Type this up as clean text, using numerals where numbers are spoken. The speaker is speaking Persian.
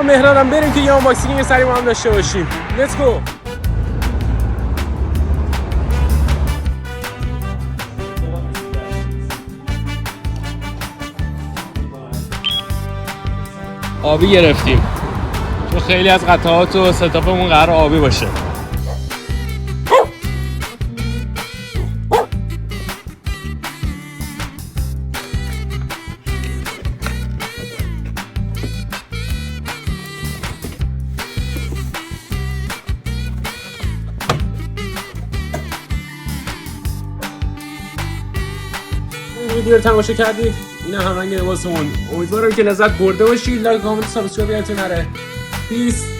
مهرانم بریم که یه آنباکسینگ سری ما هم داشته باشیم. لیتس گو. آبی گرفتیم چون خیلی از قطعات و ستاپمون قرار آبی باشه. ویدیو رو تماشا کردید. این هم همه لباسمون. امیدوارم که لذت برده باشید. لایک، کامنت، سابسکرایب یادتون نره. پیس.